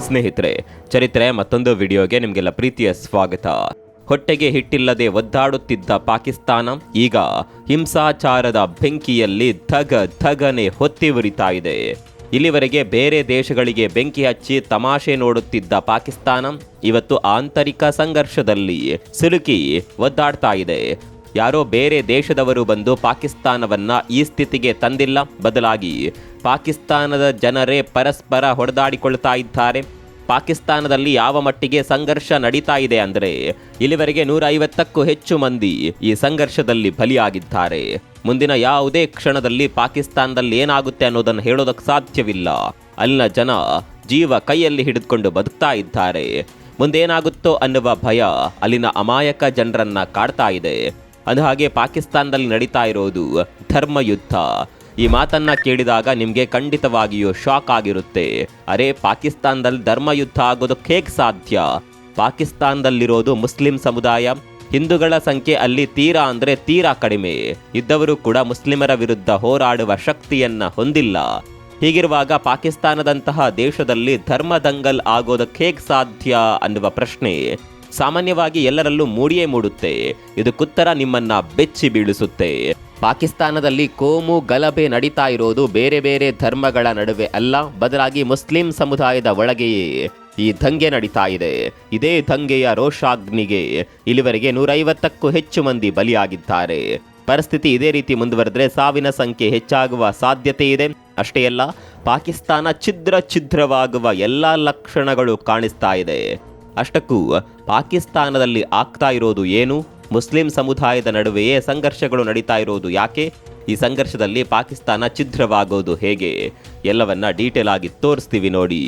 ಸ್ನೇಹಿತರೆ, ಚರಿತ್ರೆ ಮತ್ತೊಂದು ವಿಡಿಯೋಗೆ ನಿಮಗೆಲ್ಲ ಪ್ರೀತಿಯ ಸ್ವಾಗತ. ಹೊಟ್ಟೆಗೆ ಹಿಟ್ಟಿಲ್ಲದೆ ಒದ್ದಾಡುತ್ತಿದ್ದ ಪಾಕಿಸ್ತಾನ ಈಗ ಹಿಂಸಾಚಾರದ ಬೆಂಕಿಯಲ್ಲಿ ಧಗನೆ ಹೊತ್ತಿ ಉರಿತಾ ಇದೆ. ಇಲ್ಲಿವರೆಗೆ ಬೇರೆ ದೇಶಗಳಿಗೆ ಬೆಂಕಿ ಹಚ್ಚಿ ತಮಾಷೆ ನೋಡುತ್ತಿದ್ದ ಪಾಕಿಸ್ತಾನ ಇವತ್ತು ಆಂತರಿಕ ಸಂಘರ್ಷದಲ್ಲಿ ಸಿಲುಕಿ ಒದ್ದಾಡ್ತಾ ಇದೆ. ಯಾರೋ ಬೇರೆ ದೇಶದವರು ಬಂದು ಪಾಕಿಸ್ತಾನವನ್ನ ಈ ಸ್ಥಿತಿಗೆ ತಂದಿಲ್ಲ, ಬದಲಾಗಿ ಪಾಕಿಸ್ತಾನದ ಜನರೇ ಪರಸ್ಪರ ಹೊಡೆದಾಡಿಕೊಳ್ತಾ ಇದ್ದಾರೆ. ಪಾಕಿಸ್ತಾನದಲ್ಲಿ ಯಾವ ಮಟ್ಟಿಗೆ ಸಂಘರ್ಷ ನಡೀತಾ ಇದೆ ಅಂದರೆ ಇಲ್ಲಿವರೆಗೆ 150ಕ್ಕೂ ಹೆಚ್ಚು ಮಂದಿ ಈ ಸಂಘರ್ಷದಲ್ಲಿ ಬಲಿಯಾಗಿದ್ದಾರೆ. ಮುಂದಿನ ಯಾವುದೇ ಕ್ಷಣದಲ್ಲಿ ಪಾಕಿಸ್ತಾನದಲ್ಲಿ ಏನಾಗುತ್ತೆ ಅನ್ನೋದನ್ನು ಹೇಳೋದಕ್ಕೆ ಸಾಧ್ಯವಿಲ್ಲ. ಅಲ್ಲಿನ ಜನ ಜೀವ ಕೈಯಲ್ಲಿ ಹಿಡಿದುಕೊಂಡು ಬದುಕ್ತಾ ಇದ್ದಾರೆ. ಮುಂದೇನಾಗುತ್ತೋ ಅನ್ನುವ ಭಯ ಅಲ್ಲಿನ ಅಮಾಯಕ ಜನರನ್ನ ಕಾಡ್ತಾ ಇದೆ. ಅಂದಹಾಗೆ ಪಾಕಿಸ್ತಾನದಲ್ಲಿ ನಡೀತಾ ಇರೋದು ಧರ್ಮಯುದ್ಧ. ಈ ಮಾತನ್ನ ಕೇಳಿದಾಗ ನಿಮಗೆ ಖಂಡಿತವಾಗಿಯೂ ಶಾಕ್ ಆಗಿರುತ್ತೆ. ಅರೆ, ಪಾಕಿಸ್ತಾನದಲ್ಲಿ ಧರ್ಮಯುದ್ಧ ಆಗೋದಕ್ಕೆ ಹೇಗೆ ಸಾಧ್ಯ? ಪಾಕಿಸ್ತಾನದಲ್ಲಿರೋದು ಮುಸ್ಲಿಂ ಸಮುದಾಯ, ಹಿಂದೂಗಳ ಸಂಖ್ಯೆ ಅಲ್ಲಿ ತೀರಾ ಕಡಿಮೆ. ಇದ್ದವರು ಕೂಡ ಮುಸ್ಲಿಮರ ವಿರುದ್ಧ ಹೋರಾಡುವ ಶಕ್ತಿಯನ್ನ ಹೊಂದಿಲ್ಲ. ಹೀಗಿರುವಾಗ ಪಾಕಿಸ್ತಾನದಂತಹ ದೇಶದಲ್ಲಿ ಧರ್ಮದಂಗಲ್ ಆಗೋದಕ್ಕೆ ಹೇಗೆ ಸಾಧ್ಯ ಅನ್ನುವ ಪ್ರಶ್ನೆ ಸಾಮಾನ್ಯವಾಗಿ ಎಲ್ಲರಲ್ಲೂ ಮೂಡುತ್ತೆ. ಇದಕ್ಕುತ್ತರ ನಿಮ್ಮನ್ನ ಬೆಚ್ಚಿ ಬೀಳಿಸುತ್ತೆ. ಪಾಕಿಸ್ತಾನದಲ್ಲಿ ಕೋಮು ಗಲಭೆ ನಡೀತಾ ಇರೋದು ಬೇರೆ ಬೇರೆ ಧರ್ಮಗಳ ನಡುವೆ ಅಲ್ಲ, ಬದಲಾಗಿ ಮುಸ್ಲಿಂ ಸಮುದಾಯದ ಒಳಗೆಯೇ ಈ ದಂಗೆ ನಡೀತಾ ಇದೆ. ಇದೇ ದಂಗೆಯ ರೋಷಾಗ್ನಿಗೆ ಇಲ್ಲಿವರೆಗೆ 150ಕ್ಕೂ ಹೆಚ್ಚು ಮಂದಿ ಬಲಿಯಾಗಿದ್ದಾರೆ. ಪರಿಸ್ಥಿತಿ ಇದೇ ರೀತಿ ಮುಂದುವರೆದ್ರೆ ಸಾವಿನ ಸಂಖ್ಯೆ ಹೆಚ್ಚಾಗುವ ಸಾಧ್ಯತೆ ಇದೆ. ಅಷ್ಟೇ ಅಲ್ಲ, ಪಾಕಿಸ್ತಾನ ಛಿದ್ರವಾಗುವ ಎಲ್ಲ ಲಕ್ಷಣಗಳು ಕಾಣಿಸ್ತಾ ಇದೆ. ಅಷ್ಟಕ್ಕೂ ಪಾಕಿಸ್ತಾನದಲ್ಲಿ ಆಗ್ತಾ ಇರೋದು ಏನು? ಮುಸ್ಲಿಂ ಸಮುದಾಯದ ನಡುವೆಯೇ ಸಂಘರ್ಷಗಳು ನಡೀತಾ ಇರೋದು ಯಾಕೆ? ಈ ಸಂಘರ್ಷದಲ್ಲಿ ಪಾಕಿಸ್ತಾನ ಛಿದ್ರವಾಗೋದು ಹೇಗೆ? ಎಲ್ಲವನ್ನ ಡೀಟೇಲ್ ಆಗಿ ತೋರಿಸ್ತೀವಿ ನೋಡಿ.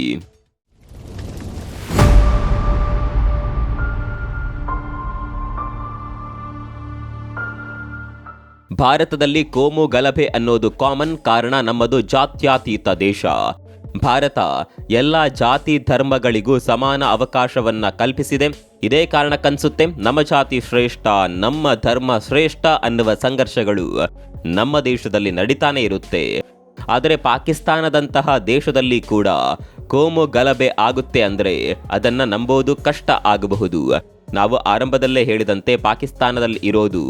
ಭಾರತದಲ್ಲಿ ಕೋಮು ಗಲಭೆ ಅನ್ನೋದು ಕಾಮನ್. ಕಾರಣ ನಮ್ಮದು ಜಾತ್ಯತೀತ ದೇಶ. ಭಾರತ ಎಲ್ಲ ಜಾತಿ ಧರ್ಮಗಳಿಗೂ ಸಮಾನ ಅವಕಾಶವನ್ನ ಕಲ್ಪಿಸಿದೆ. ಇದೇ ಕಾರಣಕ್ಕನ್ಸುತ್ತೆ ನಮ್ಮ ಜಾತಿ ಶ್ರೇಷ್ಠ, ನಮ್ಮ ಧರ್ಮ ಶ್ರೇಷ್ಠ ಅನ್ನುವ ಸಂಘರ್ಷಗಳು ನಮ್ಮ ದೇಶದಲ್ಲಿ ನಡೀತಾನೆ ಇರುತ್ತೆ. ಆದರೆ ಪಾಕಿಸ್ತಾನದಂತಹ ದೇಶದಲ್ಲಿ ಕೂಡ ಕೋಮು ಗಲಭೆ ಆಗುತ್ತೆ ಅಂದ್ರೆ ಅದನ್ನ ನಂಬೋದು ಕಷ್ಟ ಆಗಬಹುದು. ನಾವು ಆರಂಭದಲ್ಲೇ ಹೇಳಿದಂತೆ ಪಾಕಿಸ್ತಾನದಲ್ಲಿ ಇರೋದು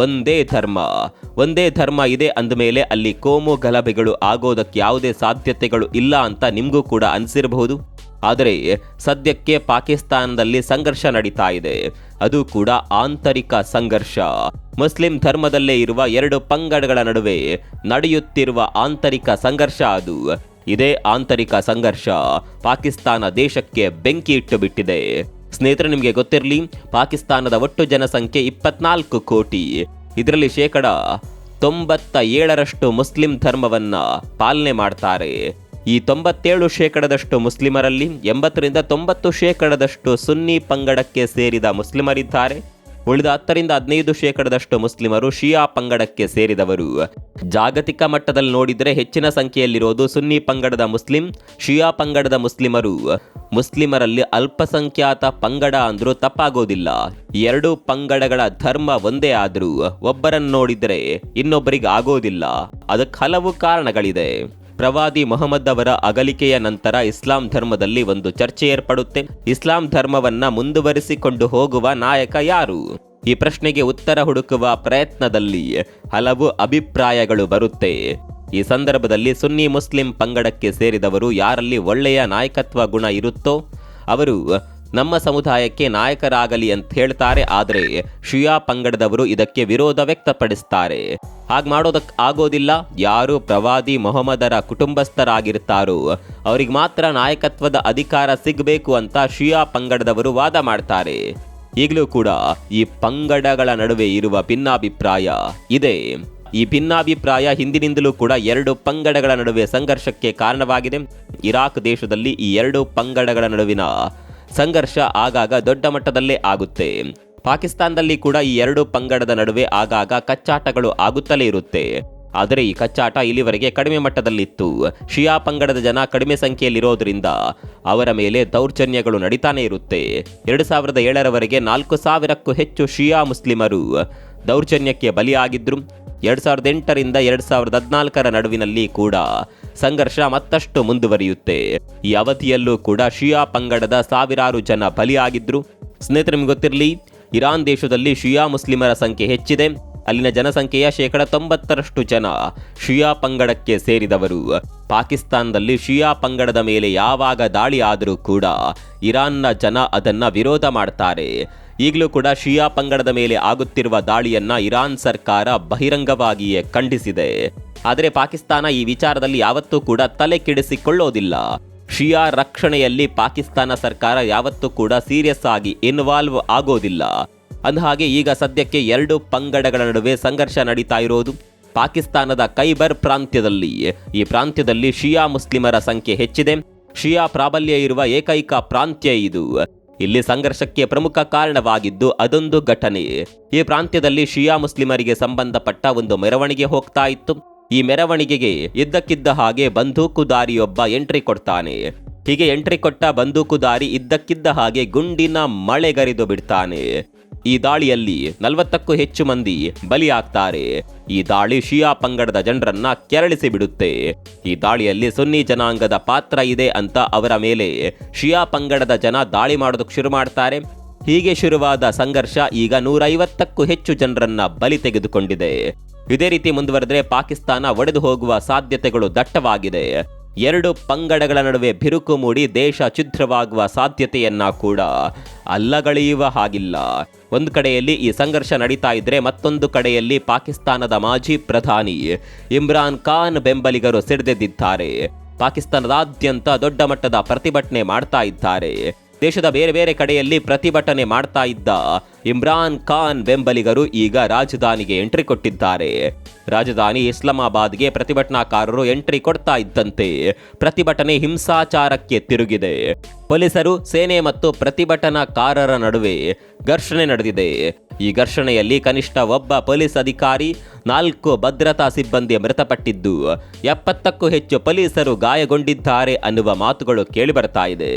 ಒಂದೇ ಧರ್ಮ ಇದೆ ಅಂದಮೇಲೆ ಅಲ್ಲಿ ಕೋಮು ಗಲಭೆಗಳು ಆಗೋದಕ್ಕೆ ಯಾವುದೇ ಸಾಧ್ಯತೆಗಳು ಇಲ್ಲ ಅಂತ ನಿಮಗೂ ಕೂಡ ಅನಿಸಿರಬಹುದು. ಆದರೆ ಸದ್ಯಕ್ಕೆ ಪಾಕಿಸ್ತಾನದಲ್ಲಿ ಸಂಘರ್ಷ ನಡೀತಾ ಇದೆ. ಅದು ಕೂಡ ಆಂತರಿಕ ಸಂಘರ್ಷ. ಮುಸ್ಲಿಂ ಧರ್ಮದಲ್ಲೇ ಇರುವ 2 ಪಂಗಡಗಳ ನಡುವೆ ನಡೆಯುತ್ತಿರುವ ಆಂತರಿಕ ಸಂಘರ್ಷ ಅದು. ಇದೇ ಆಂತರಿಕ ಸಂಘರ್ಷ ಪಾಕಿಸ್ತಾನ ದೇಶಕ್ಕೆ ಬೆಂಕಿ ಇಟ್ಟು ಬಿಟ್ಟಿದೆ. ಸ್ನೇಹಿತರೆ, ನಿಮಗೆ ಗೊತ್ತಿರಲಿ, ಪಾಕಿಸ್ತಾನದ ಒಟ್ಟು ಜನಸಂಖ್ಯೆ 24 ಕೋಟಿ. ಇದರಲ್ಲಿ 97% ಮುಸ್ಲಿಂ ಧರ್ಮವನ್ನ ಪಾಲನೆ ಮಾಡ್ತಾರೆ. ಈ 97% ಮುಸ್ಲಿಮರಲ್ಲಿ 80ರಿಂದ 90% ಸುನ್ನಿ ಪಂಗಡಕ್ಕೆ ಸೇರಿದ ಮುಸ್ಲಿಮರಿದ್ದಾರೆ. ಉಳಿದ 10-15% ಮುಸ್ಲಿಮರು ಶಿಯಾ ಪಂಗಡಕ್ಕೆ ಸೇರಿದವರು. ಜಾಗತಿಕ ಮಟ್ಟದಲ್ಲಿ ನೋಡಿದರೆ ಹೆಚ್ಚಿನ ಸಂಖ್ಯೆಯಲ್ಲಿರೋದು ಸುನ್ನಿ ಪಂಗಡದ ಮುಸ್ಲಿಂ. ಶಿಯಾ ಪಂಗಡದ ಮುಸ್ಲಿಮರಲ್ಲಿ ಅಲ್ಪಸಂಖ್ಯಾತ ಪಂಗಡ ಅಂದ್ರೂ ತಪ್ಪಾಗೋದಿಲ್ಲ. 2 ಪಂಗಡಗಳ ಧರ್ಮ ಒಂದೇ ಆದ್ರೂ ಒಬ್ಬರನ್ನು ನೋಡಿದರೆ ಇನ್ನೊಬ್ಬರಿಗೆ ಆಗೋದಿಲ್ಲ. ಅದಕ್ಕೆ ಹಲವು ಕಾರಣಗಳಿದೆ. ಪ್ರವಾದಿ ಮೊಹಮ್ಮದ್ ಅವರ ಅಗಲಿಕೆಯ ನಂತರ ಇಸ್ಲಾಂ ಧರ್ಮದಲ್ಲಿ ಒಂದು ಚರ್ಚೆ ಏರ್ಪಡುತ್ತೆ. ಇಸ್ಲಾಂ ಧರ್ಮವನ್ನ ಮುಂದುವರಿಸಿಕೊಂಡು ಹೋಗುವ ನಾಯಕ ಯಾರು? ಈ ಪ್ರಶ್ನೆಗೆ ಉತ್ತರ ಹುಡುಕುವ ಪ್ರಯತ್ನದಲ್ಲಿ ಹಲವು ಅಭಿಪ್ರಾಯಗಳು ಬರುತ್ತೆ. ಈ ಸಂದರ್ಭದಲ್ಲಿ ಸುನ್ನಿ ಮುಸ್ಲಿಂ ಪಂಗಡಕ್ಕೆ ಸೇರಿದವರು ಯಾರಲ್ಲಿ ಒಳ್ಳೆಯ ನಾಯಕತ್ವ ಗುಣ ಇರುತ್ತೋ ಅವರು ನಮ್ಮ ಸಮುದಾಯಕ್ಕೆ ನಾಯಕರಾಗಲಿ ಅಂತ ಹೇಳ್ತಾರೆ. ಆದರೆ ಶಿಯಾ ಪಂಗಡದವರು ಇದಕ್ಕೆ ವಿರೋಧ ವ್ಯಕ್ತಪಡಿಸ್ತಾರೆ. ಹಾಗೆ ಮಾಡೋದಕ್ಕೆ ಆಗೋದಿಲ್ಲ. ಯಾರು ಪ್ರವಾದಿ ಮೊಹಮ್ಮದರ ಕುಟುಂಬಸ್ಥರಾಗಿರ್ತಾರೋ ಅವ್ರಿಗೆ ಮಾತ್ರ ನಾಯಕತ್ವದ ಅಧಿಕಾರ ಸಿಗಬೇಕು ಅಂತ ಶಿಯಾ ಪಂಗಡದವರು ವಾದ ಮಾಡ್ತಾರೆ. ಈಗಲೂ ಕೂಡ ಈ ಪಂಗಡಗಳ ನಡುವೆ ಇರುವ ಭಿನ್ನಾಭಿಪ್ರಾಯ ಇದೆ. ಈ ಭಿನ್ನಾಭಿಪ್ರಾಯ ಹಿಂದಿನಿಂದಲೂ ಕೂಡ 2 ಪಂಗಡಗಳ ನಡುವೆ ಸಂಘರ್ಷಕ್ಕೆ ಕಾರಣವಾಗಿದೆ. ಇರಾಕ್ ದೇಶದಲ್ಲಿ ಈ 2 ಪಂಗಡಗಳ ನಡುವಿನ ಸಂಘರ್ಷ ಆಗಾಗ ದೊಡ್ಡ ಮಟ್ಟದಲ್ಲೇ ಆಗುತ್ತೆ. ಪಾಕಿಸ್ತಾನದಲ್ಲಿ ಕೂಡ ಈ 2 ಪಂಗಡದ ನಡುವೆ ಆಗಾಗ ಕಚ್ಚಾಟಗಳು ಆಗುತ್ತಲೇ ಇರುತ್ತೆ. ಆದರೆ ಈ ಕಚ್ಚಾಟ ಇಲ್ಲಿವರೆಗೆ ಕಡಿಮೆ ಮಟ್ಟದಲ್ಲಿತ್ತು. ಶಿಯಾ ಪಂಗಡದ ಜನ ಕಡಿಮೆ ಸಂಖ್ಯೆಯಲ್ಲಿರೋದ್ರಿಂದ ಅವರ ಮೇಲೆ ದೌರ್ಜನ್ಯಗಳು ನಡೀತಾನೆ ಇರುತ್ತೆ. 2007ರವರೆಗೆ 4000ಕ್ಕೂ ಹೆಚ್ಚು ಶಿಯಾ ಮುಸ್ಲಿಮರು ದೌರ್ಜನ್ಯಕ್ಕೆ ಬಲಿಯಾಗಿದ್ರು. 2008ರಿಂದ 2014ರ ನಡುವಿನಲ್ಲಿ ಕೂಡ ಸಂಘರ್ಷ ಮತ್ತಷ್ಟು ಮುಂದುವರಿಯುತ್ತೆ. ಈ ಅವಧಿಯಲ್ಲೂ ಕೂಡ ಶಿಯಾ ಪಂಗಡದ ಸಾವಿರಾರು ಜನ ಬಲಿಯಾಗಿದ್ರು. ಸ್ನೇಹಿತರೆ, ನಿಮ್ಗೆ ಗೊತ್ತಿರಲಿ, ಇರಾನ್ ದೇಶದಲ್ಲಿ ಶಿಯಾ ಮುಸ್ಲಿಮರ ಸಂಖ್ಯೆ ಹೆಚ್ಚಿದೆ. ಅಲ್ಲಿನ ಜನಸಂಖ್ಯೆಯ 90% ಜನ ಶಿಯಾ ಪಂಗಡಕ್ಕೆ ಸೇರಿದವರು. ಪಾಕಿಸ್ತಾನದಲ್ಲಿ ಶಿಯಾ ಪಂಗಡದ ಮೇಲೆ ಯಾವಾಗ ದಾಳಿ ಆದರೂ ಕೂಡ ಇರಾನ್ನ ಜನ ಅದನ್ನ ವಿರೋಧ ಮಾಡ್ತಾರೆ. ಈಗಲೂ ಕೂಡ ಶಿಯಾ ಪಂಗಡದ ಮೇಲೆ ಆಗುತ್ತಿರುವ ದಾಳಿಯನ್ನ ಇರಾನ್ ಸರ್ಕಾರ ಬಹಿರಂಗವಾಗಿಯೇ ಖಂಡಿಸಿದೆ. ಆದರೆ ಪಾಕಿಸ್ತಾನ ಈ ವಿಚಾರದಲ್ಲಿ ಯಾವತ್ತೂ ಕೂಡ ತಲೆ ಕೆಡಿಸಿಕೊಳ್ಳೋದಿಲ್ಲ. ಶಿಯಾ ರಕ್ಷಣೆಯಲ್ಲಿ ಪಾಕಿಸ್ತಾನ ಸರ್ಕಾರ ಯಾವತ್ತೂ ಕೂಡ ಸೀರಿಯಸ್ ಆಗಿ ಇನ್ವಾಲ್ವ್ ಆಗೋದಿಲ್ಲ. ಅಂದಹಾಗೆ ಈಗ ಸದ್ಯಕ್ಕೆ 2 ಪಂಗಡಗಳ ನಡುವೆ ಸಂಘರ್ಷ ನಡೀತಾ ಇರೋದು ಪಾಕಿಸ್ತಾನದ ಖೈಬರ್ ಪ್ರಾಂತ್ಯದಲ್ಲಿ. ಈ ಪ್ರಾಂತ್ಯದಲ್ಲಿ ಶಿಯಾ ಮುಸ್ಲಿಮರ ಸಂಖ್ಯೆ ಹೆಚ್ಚಿದೆ. ಶಿಯಾ ಪ್ರಾಬಲ್ಯ ಇರುವ ಏಕೈಕ ಪ್ರಾಂತ್ಯ ಇದು. ಇಲ್ಲಿ ಸಂಘರ್ಷಕ್ಕೆ ಪ್ರಮುಖ ಕಾರಣವಾಗಿದ್ದು ಅದೊಂದು ಘಟನೆ. ಈ ಪ್ರಾಂತ್ಯದಲ್ಲಿ ಶಿಯಾ ಮುಸ್ಲಿಮರಿಗೆ ಸಂಬಂಧಪಟ್ಟ ಒಂದು ಮೆರವಣಿಗೆ ಹೋಗ್ತಾ ಇತ್ತು. ಈ ಮೆರವಣಿಗೆಗೆ ಇದ್ದಕ್ಕಿದ್ದ ಹಾಗೆ ಬಂದೂಕುದಾರಿಯೊಬ್ಬ ಎಂಟ್ರಿ ಕೊಡ್ತಾನೆ. ಹೀಗೆ ಎಂಟ್ರಿ ಕೊಟ್ಟ ಬಂದೂಕುದಾರಿ ಇದ್ದಕ್ಕಿದ್ದ ಹಾಗೆ ಗುಂಡಿನ ಮಳೆಗರಿದು ಬಿಡ್ತಾನೆ. ಈ ದಾಳಿಯಲ್ಲಿ 40ಕ್ಕೂ ಹೆಚ್ಚು ಮಂದಿ ಬಲಿಯಾಗ್ತಾರೆ. ಈ ದಾಳಿ ಶಿಯಾ ಪಂಗಡದ ಜನರನ್ನ ಕೆರಳಿಸಿ ಬಿಡುತ್ತೆ. ಈ ದಾಳಿಯಲ್ಲಿ ಸುನ್ನಿ ಜನಾಂಗದ ಪಾತ್ರ ಇದೆ ಅಂತ ಅವರ ಮೇಲೆ ಶಿಯಾ ಪಂಗಡದ ಜನ ದಾಳಿ ಮಾಡೋದಕ್ಕೆ ಶುರು ಮಾಡ್ತಾರೆ. ಹೀಗೆ ಶುರುವಾದ ಸಂಘರ್ಷ ಈಗ 150ಕ್ಕೂ ಹೆಚ್ಚು ಜನರನ್ನ ಬಲಿ ತೆಗೆದುಕೊಂಡಿದೆ. ಇದೇ ರೀತಿ ಮುಂದುವರೆದರೆ ಪಾಕಿಸ್ತಾನ ಒಡೆದು ಹೋಗುವ ಸಾಧ್ಯತೆಗಳು ದಟ್ಟವಾಗಿದೆ. 2 ಪಂಗಡಗಳ ನಡುವೆ ಬಿರುಕು ಮೂಡಿ ದೇಶ ಛಿದ್ರವಾಗುವ ಸಾಧ್ಯತೆಯನ್ನ ಕೂಡ ಅಲ್ಲಗಳೆಯುವ ಹಾಗಿಲ್ಲ. ಒಂದು ಕಡೆಯಲ್ಲಿ ಈ ಸಂಘರ್ಷ ನಡೀತಾ ಇದ್ರೆ ಮತ್ತೊಂದು ಕಡೆಯಲ್ಲಿ ಪಾಕಿಸ್ತಾನದ ಮಾಜಿ ಪ್ರಧಾನಿ ಇಮ್ರಾನ್ ಖಾನ್ ಬೆಂಬಲಿಗರು ಸಿಡಿದೆದ್ದಿದ್ದಾರೆ. ಪಾಕಿಸ್ತಾನದಾದ್ಯಂತ ದೊಡ್ಡ ಮಟ್ಟದ ಪ್ರತಿಭಟನೆ ಮಾಡ್ತಾ ಇದ್ದಾರೆ. ದೇಶದ ಬೇರೆ ಬೇರೆ ಕಡೆಯಲ್ಲಿ ಪ್ರತಿಭಟನೆ ಮಾಡ್ತಾ ಇದ್ದ ಇಮ್ರಾನ್ ಖಾನ್ ಬೆಂಬಲಿಗರು ಈಗ ರಾಜಧಾನಿಗೆ ಎಂಟ್ರಿ ಕೊಟ್ಟಿದ್ದಾರೆ. ರಾಜಧಾನಿ ಇಸ್ಲಾಮಾಬಾದ್ಗೆ ಪ್ರತಿಭಟನಾಕಾರರು ಎಂಟ್ರಿ ಕೊಡ್ತಾ ಇದ್ದಂತೆ ಪ್ರತಿಭಟನೆ ಹಿಂಸಾಚಾರಕ್ಕೆ ತಿರುಗಿದೆ. ಪೊಲೀಸರು, ಸೇನೆ ಮತ್ತು ಪ್ರತಿಭಟನಾಕಾರರ ನಡುವೆ ಘರ್ಷಣೆ ನಡೆದಿದೆ. ಈ ಘರ್ಷಣೆಯಲ್ಲಿ ಕನಿಷ್ಠ ಒಬ್ಬ ಪೊಲೀಸ್ ಅಧಿಕಾರಿ, 4 ಭದ್ರತಾ ಸಿಬ್ಬಂದಿ ಮೃತಪಟ್ಟಿದ್ದು 70ಕ್ಕೂ ಹೆಚ್ಚು ಪೊಲೀಸರು ಗಾಯಗೊಂಡಿದ್ದಾರೆ ಅನ್ನುವ ಮಾತುಗಳು ಕೇಳಿಬರ್ತಾ ಇದೆ.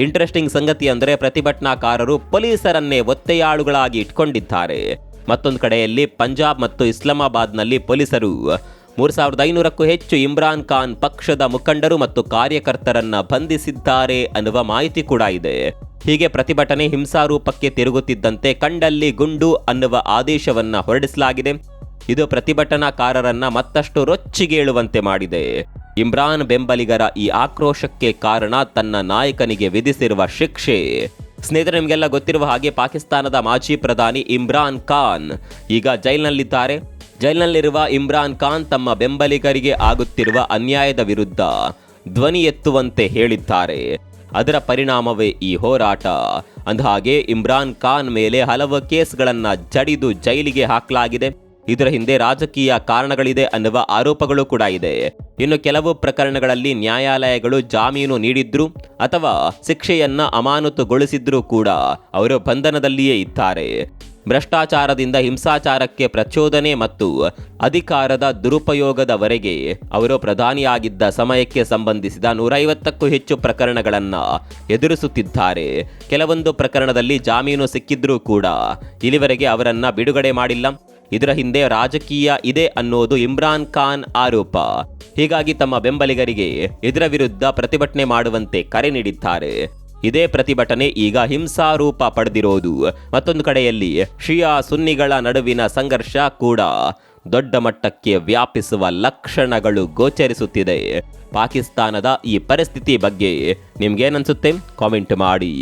ಇಂಟ್ರೆಸ್ಟಿಂಗ್ ಸಂಗತಿ ಅಂದರೆ ಪ್ರತಿಭಟನಾಕಾರರು ಪೊಲೀಸರನ್ನೇ ಒತ್ತೆಯಾಳುಗಳಾಗಿ ಇಟ್ಕೊಂಡಿದ್ದಾರೆ. ಮತ್ತೊಂದು ಕಡೆಯಲ್ಲಿ ಪಂಜಾಬ್ ಮತ್ತು ಇಸ್ಲಾಮಾಬಾದ್ನಲ್ಲಿ ಪೊಲೀಸರು 3500ಕ್ಕೂ ಹೆಚ್ಚು ಇಮ್ರಾನ್ ಖಾನ್ ಪಕ್ಷದ ಮುಖಂಡರು ಮತ್ತು ಕಾರ್ಯಕರ್ತರನ್ನ ಬಂಧಿಸಿದ್ದಾರೆ ಅನ್ನುವ ಮಾಹಿತಿ ಕೂಡ ಇದೆ. ಹೀಗೆ ಪ್ರತಿಭಟನೆ ಹಿಂಸಾರೂಪಕ್ಕೆ ತಿರುಗುತ್ತಿದ್ದಂತೆ ಕಂಡಲ್ಲಿ ಗುಂಡು ಅನ್ನುವ ಆದೇಶವನ್ನ ಹೊರಡಿಸಲಾಗಿದೆ. ಇದು ಪ್ರತಿಭಟನಾಕಾರರನ್ನ ಮತ್ತಷ್ಟು ರೊಚ್ಚಿಗೇಳುವಂತೆ ಮಾಡಿದೆ. ಇಮ್ರಾನ್ ಬೆಂಬಲಿಗರ ಈ ಆಕ್ರೋಶಕ್ಕೆ ಕಾರಣ ತನ್ನ ನಾಯಕನಿಗೆ ವಿಧಿಸಿರುವ ಶಿಕ್ಷೆ. ಸ್ನೇಹಿತರೆ, ನಿಮಗೆಲ್ಲ ಗೊತ್ತಿರುವ ಹಾಗೆ ಪಾಕಿಸ್ತಾನದ ಮಾಜಿ ಪ್ರಧಾನಿ ಇಮ್ರಾನ್ ಖಾನ್ ಈಗ ಜೈಲಿನಲ್ಲಿದ್ದಾರೆ. ಜೈಲಿನಲ್ಲಿರುವ ಇಮ್ರಾನ್ ಖಾನ್ ತಮ್ಮ ಬೆಂಬಲಿಗರಿಗೆ ಆಗುತ್ತಿರುವ ಅನ್ಯಾಯದ ವಿರುದ್ಧ ಧ್ವನಿ ಎತ್ತುವಂತೆ ಹೇಳಿದ್ದಾರೆ. ಅದರ ಪರಿಣಾಮವೇ ಈ ಹೋರಾಟ. ಅಂದಹಾಗೆ ಇಮ್ರಾನ್ ಖಾನ್ ಮೇಲೆ ಹಲವು ಕೇಸ್ಗಳನ್ನ ಜಡಿದು ಜೈಲಿಗೆ ಹಾಕಲಾಗಿದೆ. ಇದರ ಹಿಂದೆ ರಾಜಕೀಯ ಕಾರಣಗಳಿದೆ ಅನ್ನುವ ಆರೋಪಗಳು ಕೂಡ ಇದೆ. ಇನ್ನು ಕೆಲವು ಪ್ರಕರಣಗಳಲ್ಲಿ ನ್ಯಾಯಾಲಯಗಳು ಜಾಮೀನು ನೀಡಿದ್ರು ಅಥವಾ ಶಿಕ್ಷೆಯನ್ನ ಅಮಾನತುಗೊಳಿಸಿದ್ರೂ ಕೂಡ ಅವರು ಬಂಧನದಲ್ಲಿಯೇ ಇದ್ದಾರೆ. ಭ್ರಷ್ಟಾಚಾರದಿಂದ ಹಿಂಸಾಚಾರಕ್ಕೆ ಪ್ರಚೋದನೆ ಮತ್ತು ಅಧಿಕಾರದ ದುರುಪಯೋಗದವರೆಗೆ ಅವರು ಪ್ರಧಾನಿಯಾಗಿದ್ದ ಸಮಯಕ್ಕೆ ಸಂಬಂಧಿಸಿದ 150ಕ್ಕೂ ಹೆಚ್ಚು ಪ್ರಕರಣಗಳನ್ನ ಎದುರಿಸುತ್ತಿದ್ದಾರೆ. ಕೆಲವೊಂದು ಪ್ರಕರಣದಲ್ಲಿ ಜಾಮೀನು ಸಿಕ್ಕಿದ್ರೂ ಕೂಡ ಇಲ್ಲಿವರೆಗೆ ಅವರನ್ನ ಬಿಡುಗಡೆ ಮಾಡಿಲ್ಲ. ಇದರ ಹಿಂದೆ ರಾಜಕೀಯ ಇದೆ ಅನ್ನೋದು ಇಮ್ರಾನ್ ಖಾನ್ ಆರೋಪ. ಹೀಗಾಗಿ ತಮ್ಮ ಬೆಂಬಲಿಗರಿಗೆ ಇದರ ವಿರುದ್ಧ ಪ್ರತಿಭಟನೆ ಮಾಡುವಂತೆ ಕರೆ ನೀಡಿದ್ದಾರೆ. ಇದೇ ಪ್ರತಿಭಟನೆ ಈಗ ಹಿಂಸಾರೂಪ ಪಡೆದಿರೋದು. ಮತ್ತೊಂದು ಕಡೆಯಲ್ಲಿ ಶಿಯಾ ಸುನ್ನಿಗಳ ನಡುವಿನ ಸಂಘರ್ಷ ಕೂಡ ದೊಡ್ಡ ಮಟ್ಟಕ್ಕೆ ವ್ಯಾಪಿಸುವ ಲಕ್ಷಣಗಳು ಗೋಚರಿಸುತ್ತಿದೆ. ಪಾಕಿಸ್ತಾನದ ಈ ಪರಿಸ್ಥಿತಿ ಬಗ್ಗೆ ನಿಮ್ಗೇನನ್ಸುತ್ತೆ? ಕಾಮೆಂಟ್ ಮಾಡಿ.